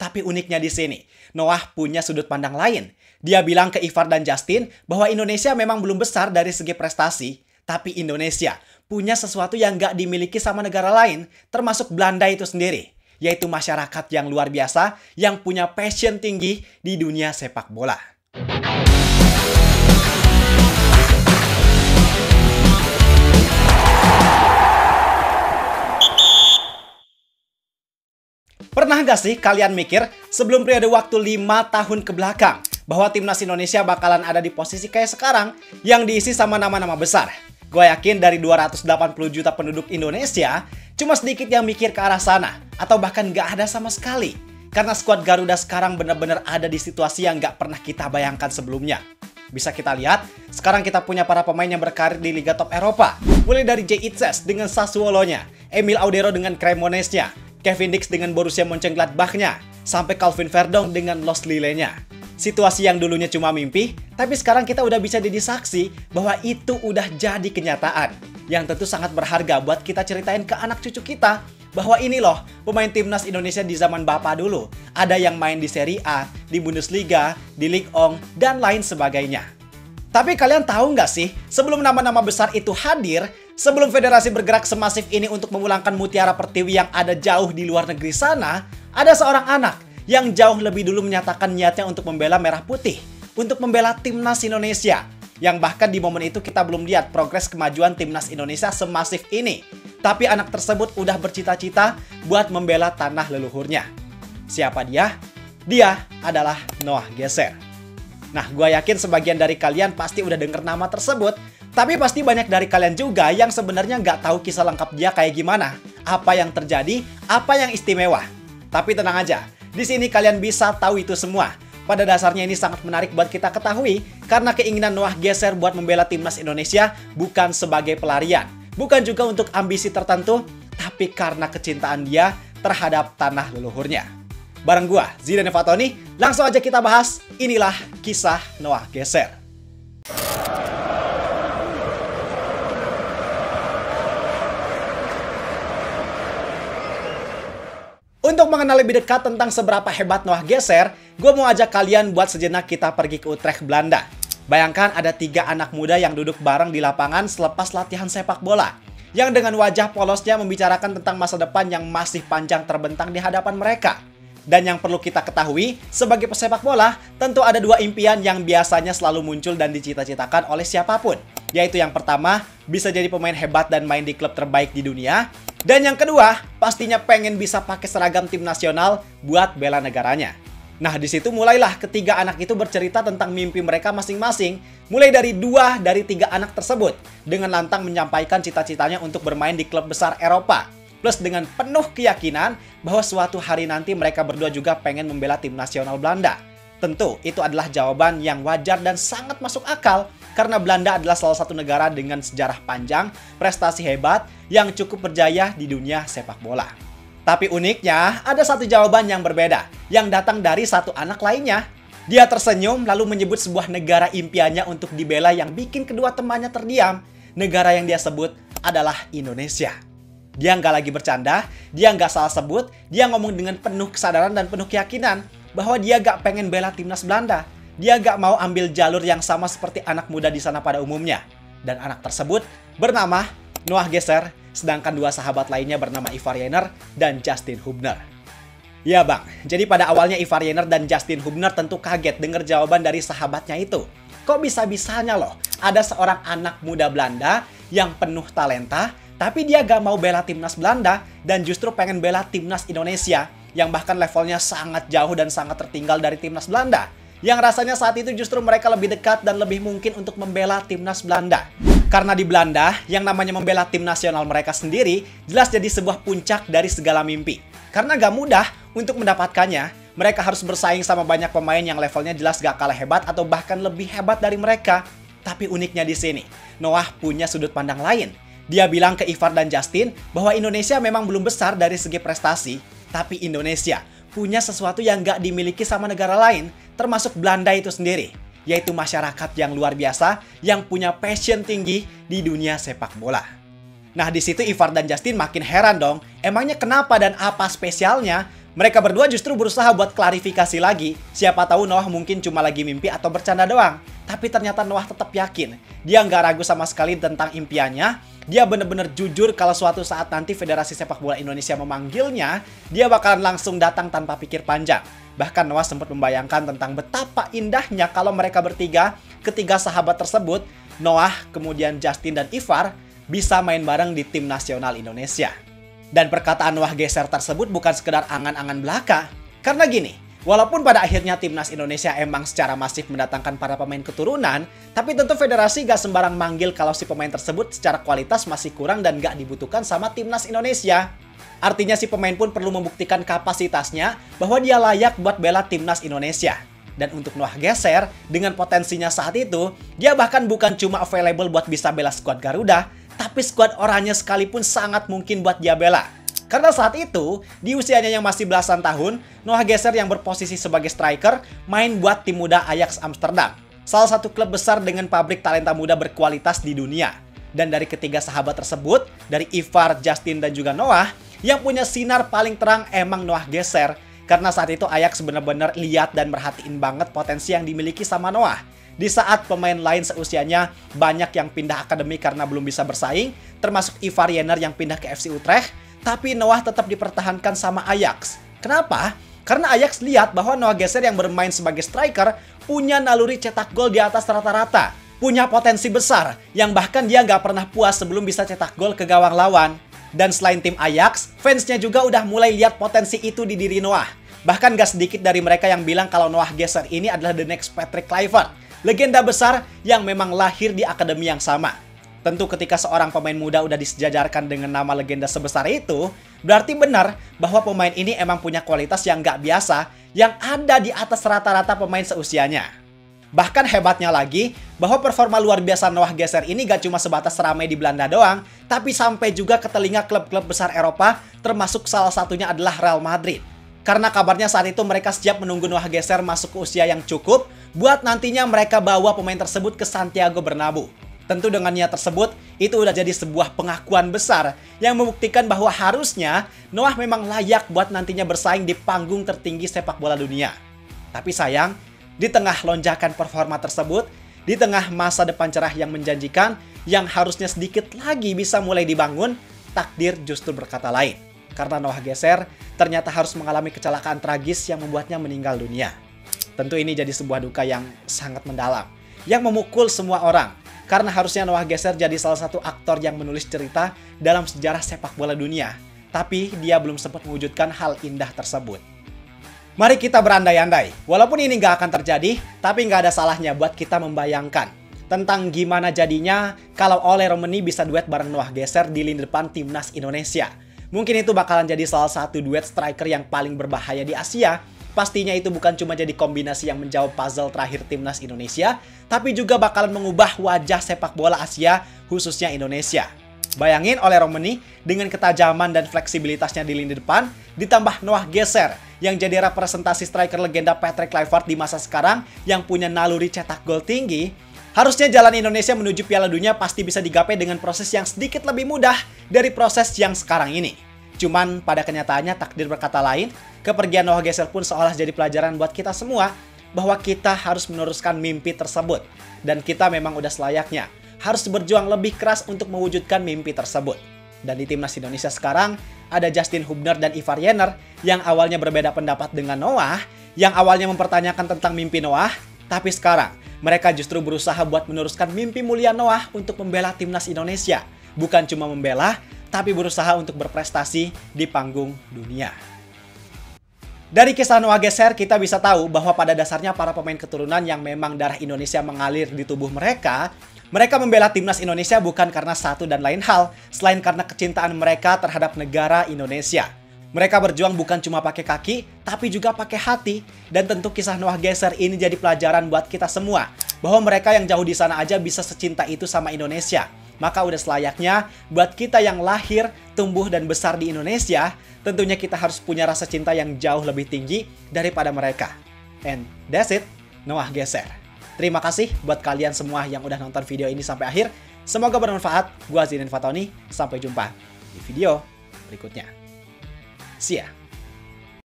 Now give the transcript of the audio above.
Tapi uniknya di sini, Noah punya sudut pandang lain. Dia bilang ke Ivar dan Justin bahwa Indonesia memang belum besar dari segi prestasi, tapi Indonesia punya sesuatu yang nggak dimiliki sama negara lain, termasuk Belanda itu sendiri, yaitu masyarakat yang luar biasa yang punya passion tinggi di dunia sepak bola. Pernah gak sih kalian mikir sebelum periode waktu 5 tahun ke belakang bahwa timnas Indonesia bakalan ada di posisi kayak sekarang yang diisi sama nama-nama besar? Gue yakin dari 280 juta penduduk Indonesia, cuma sedikit yang mikir ke arah sana, atau bahkan gak ada sama sekali. Karena skuad Garuda sekarang benar-benar ada di situasi yang gak pernah kita bayangkan sebelumnya. Bisa kita lihat, sekarang kita punya para pemain yang berkarir di Liga Top Eropa. Mulai dari Jay Itzes dengan Sassuolo-nya, Emil Audero dengan Cremonese-nya, Kevin Dix dengan Borussia Mönchengladbach-nya, sampai Calvin Verdong dengan Los Lille-nya. Situasi yang dulunya cuma mimpi, tapi sekarang kita udah bisa jadi saksi bahwa itu udah jadi kenyataan. Yang tentu sangat berharga buat kita ceritain ke anak cucu kita, bahwa ini loh pemain timnas Indonesia di zaman Bapak dulu. Ada yang main di Serie A, di Bundesliga, di Ligue 1, dan lain sebagainya. Tapi kalian tahu nggak sih, sebelum nama-nama besar itu hadir, sebelum federasi bergerak semasif ini untuk memulangkan Mutiara Pertiwi yang ada jauh di luar negeri sana, ada seorang anak yang jauh lebih dulu menyatakan niatnya untuk membela Merah Putih, untuk membela timnas Indonesia. Yang bahkan di momen itu kita belum lihat progres kemajuan timnas Indonesia semasif ini. Tapi anak tersebut udah bercita-cita buat membela tanah leluhurnya. Siapa dia? Dia adalah Noah Geser. Nah, gue yakin sebagian dari kalian pasti udah denger nama tersebut, tapi pasti banyak dari kalian juga yang sebenarnya nggak tahu kisah lengkap dia kayak gimana, apa yang terjadi, apa yang istimewa. Tapi tenang aja, di sini kalian bisa tahu itu semua. Pada dasarnya ini sangat menarik buat kita ketahui, karena keinginan Noah Geser buat membela timnas Indonesia bukan sebagai pelarian, bukan juga untuk ambisi tertentu, tapi karena kecintaan dia terhadap tanah leluhurnya. Bareng gua, Zidane Fatoni, langsung aja kita bahas. Inilah kisah Noah Geser. Untuk mengenal lebih dekat tentang seberapa hebat Noah Geser, gue mau ajak kalian buat sejenak kita pergi ke Utrecht, Belanda. Bayangkan ada 3 anak muda yang duduk bareng di lapangan selepas latihan sepak bola, yang dengan wajah polosnya membicarakan tentang masa depan yang masih panjang terbentang di hadapan mereka. Dan yang perlu kita ketahui, sebagai pesepak bola, tentu ada 2 impian yang biasanya selalu muncul dan dicita-citakan oleh siapapun. Yaitu yang pertama, bisa jadi pemain hebat dan main di klub terbaik di dunia. Dan yang kedua, pastinya pengen bisa pakai seragam tim nasional buat bela negaranya. Nah, di situ mulailah ketiga anak itu bercerita tentang mimpi mereka masing-masing, mulai dari 2 dari 3 anak tersebut, dengan lantang menyampaikan cita-citanya untuk bermain di klub besar Eropa. Plus dengan penuh keyakinan bahwa suatu hari nanti mereka berdua juga pengen membela tim nasional Belanda. Tentu, itu adalah jawaban yang wajar dan sangat masuk akal, karena Belanda adalah salah satu negara dengan sejarah panjang, prestasi hebat, yang cukup berjaya di dunia sepak bola. Tapi uniknya, ada satu jawaban yang berbeda, yang datang dari satu anak lainnya. Dia tersenyum lalu menyebut sebuah negara impiannya untuk dibela yang bikin kedua temannya terdiam. Negara yang dia sebut adalah Indonesia. Dia nggak lagi bercanda, dia nggak salah sebut, dia ngomong dengan penuh kesadaran dan penuh keyakinan bahwa dia nggak pengen bela timnas Belanda. Dia nggak mau ambil jalur yang sama seperti anak muda di sana pada umumnya. Dan anak tersebut bernama Noah Geser, sedangkan 2 sahabat lainnya bernama Ivar Jenner dan Justin Hubner. Ya bang, jadi pada awalnya Ivar Jenner dan Justin Hubner tentu kaget dengar jawaban dari sahabatnya itu. Kok bisa-bisanya loh, ada seorang anak muda Belanda yang penuh talenta, tapi dia gak mau bela timnas Belanda dan justru pengen bela timnas Indonesia yang bahkan levelnya sangat jauh dan sangat tertinggal dari timnas Belanda. Yang rasanya saat itu justru mereka lebih dekat dan lebih mungkin untuk membela timnas Belanda. Karena di Belanda, yang namanya membela tim nasional mereka sendiri jelas jadi sebuah puncak dari segala mimpi. Karena gak mudah untuk mendapatkannya, mereka harus bersaing sama banyak pemain yang levelnya jelas gak kalah hebat atau bahkan lebih hebat dari mereka. Tapi uniknya di sini, Noah punya sudut pandang lain. Dia bilang ke Ivar dan Justin bahwa Indonesia memang belum besar dari segi prestasi, tapi Indonesia punya sesuatu yang gak dimiliki sama negara lain, termasuk Belanda itu sendiri, yaitu masyarakat yang luar biasa yang punya passion tinggi di dunia sepak bola. Nah, di situ Ivar dan Justin makin heran dong, emangnya kenapa dan apa spesialnya Mereka berdua justru berusaha buat klarifikasi lagi. Siapa tahu Noah mungkin cuma lagi mimpi atau bercanda doang. Tapi ternyata Noah tetap yakin. Dia nggak ragu sama sekali tentang impiannya. Dia bener-bener jujur kalau suatu saat nanti Federasi Sepak Bola Indonesia memanggilnya, dia bakalan langsung datang tanpa pikir panjang. Bahkan Noah sempat membayangkan tentang betapa indahnya kalau mereka bertiga, ketiga sahabat tersebut, Noah, kemudian Justin dan Ivar, bisa main bareng di tim nasional Indonesia. Dan perkataan Noah geser tersebut bukan sekedar angan-angan belaka. Karena gini, walaupun pada akhirnya timnas Indonesia emang secara masif mendatangkan para pemain keturunan, tapi tentu federasi gak sembarang manggil kalau si pemain tersebut secara kualitas masih kurang dan gak dibutuhkan sama timnas Indonesia. Artinya si pemain pun perlu membuktikan kapasitasnya bahwa dia layak buat bela timnas Indonesia. Dan untuk Noah geser, dengan potensinya saat itu, dia bahkan bukan cuma available buat bisa bela skuad Garuda, tapi skuad oranye sekalipun sangat mungkin buat dia bela. Karena saat itu, di usianya yang masih belasan tahun, Noah geser yang berposisi sebagai striker main buat tim muda Ajax Amsterdam. Salah satu klub besar dengan pabrik talenta muda berkualitas di dunia. Dan dari ketiga sahabat tersebut, dari Ivar, Justin, dan juga Noah, yang punya sinar paling terang emang Noah geser. Karena saat itu Ajax benar-benar lihat dan merhatiin banget potensi yang dimiliki sama Noah. Di saat pemain lain seusianya banyak yang pindah akademi karena belum bisa bersaing, termasuk Ivar Jenner yang pindah ke FC Utrecht, tapi Noah tetap dipertahankan sama Ajax. Kenapa? Karena Ajax lihat bahwa Noah geser yang bermain sebagai striker punya naluri cetak gol di atas rata-rata, punya potensi besar, yang bahkan dia nggak pernah puas sebelum bisa cetak gol ke gawang lawan. Dan selain tim Ajax, fansnya juga udah mulai lihat potensi itu di diri Noah. Bahkan gak sedikit dari mereka yang bilang kalau Noah geser ini adalah the next Patrick Kluivert, legenda besar yang memang lahir di akademi yang sama. Tentu ketika seorang pemain muda udah disejajarkan dengan nama legenda sebesar itu, berarti benar bahwa pemain ini emang punya kualitas yang nggak biasa, yang ada di atas rata-rata pemain seusianya. Bahkan hebatnya lagi, bahwa performa luar biasa Noah geser ini gak cuma sebatas ramai di Belanda doang, tapi sampai juga ke telinga klub-klub besar Eropa, termasuk salah satunya adalah Real Madrid. Karena kabarnya saat itu mereka siap menunggu Noah geser masuk ke usia yang cukup, buat nantinya mereka bawa pemain tersebut ke Santiago Bernabeu. Tentu dengan niat tersebut, itu udah jadi sebuah pengakuan besar yang membuktikan bahwa harusnya Noah memang layak buat nantinya bersaing di panggung tertinggi sepak bola dunia. Tapi sayang, di tengah lonjakan performa tersebut, di tengah masa depan cerah yang menjanjikan, yang harusnya sedikit lagi bisa mulai dibangun, takdir justru berkata lain. Karena Noah geser ternyata harus mengalami kecelakaan tragis yang membuatnya meninggal dunia. Tentu ini jadi sebuah duka yang sangat mendalam, yang memukul semua orang. Karena harusnya Noah geser jadi salah satu aktor yang menulis cerita dalam sejarah sepak bola dunia. Tapi dia belum sempat mewujudkan hal indah tersebut. Mari kita berandai-andai. Walaupun ini nggak akan terjadi, tapi nggak ada salahnya buat kita membayangkan tentang gimana jadinya kalau Ole Romeni bisa duet bareng Noah geser di lini depan timnas Indonesia. Mungkin itu bakalan jadi salah satu duet striker yang paling berbahaya di Asia. Pastinya itu bukan cuma jadi kombinasi yang menjawab puzzle terakhir timnas Indonesia, tapi juga bakalan mengubah wajah sepak bola Asia, khususnya Indonesia. Bayangin Ole Romeni dengan ketajaman dan fleksibilitasnya di lini depan, ditambah Noah geser yang jadi representasi striker legenda Patrick Kluivert di masa sekarang yang punya naluri cetak gol tinggi. Harusnya jalan Indonesia menuju Piala Dunia pasti bisa digapai dengan proses yang sedikit lebih mudah dari proses yang sekarang ini. Cuman pada kenyataannya takdir berkata lain, kepergian Noah geser pun seolah jadi pelajaran buat kita semua bahwa kita harus meneruskan mimpi tersebut. Dan kita memang udah selayaknya harus berjuang lebih keras untuk mewujudkan mimpi tersebut. Dan di timnas Indonesia sekarang ada Justin Hubner dan Ivar Jenner yang awalnya berbeda pendapat dengan Noah, yang awalnya mempertanyakan tentang mimpi Noah, tapi sekarang mereka justru berusaha buat meneruskan mimpi mulia Noah untuk membela timnas Indonesia. Bukan cuma membela, tapi berusaha untuk berprestasi di panggung dunia. Dari kisah Noah geser, kita bisa tahu bahwa pada dasarnya para pemain keturunan yang memang darah Indonesia mengalir di tubuh mereka membela timnas Indonesia bukan karena satu dan lain hal, selain karena kecintaan mereka terhadap negara Indonesia. Mereka berjuang bukan cuma pakai kaki, tapi juga pakai hati. Dan tentu kisah Noah geser ini jadi pelajaran buat kita semua, bahwa mereka yang jauh di sana aja bisa secinta itu sama Indonesia. Maka udah selayaknya buat kita yang lahir, tumbuh, dan besar di Indonesia, tentunya kita harus punya rasa cinta yang jauh lebih tinggi daripada mereka. And that's it, Noah geser. Terima kasih buat kalian semua yang udah nonton video ini sampai akhir. Semoga bermanfaat. Gua Zidane Fatoni, sampai jumpa di video berikutnya. See ya.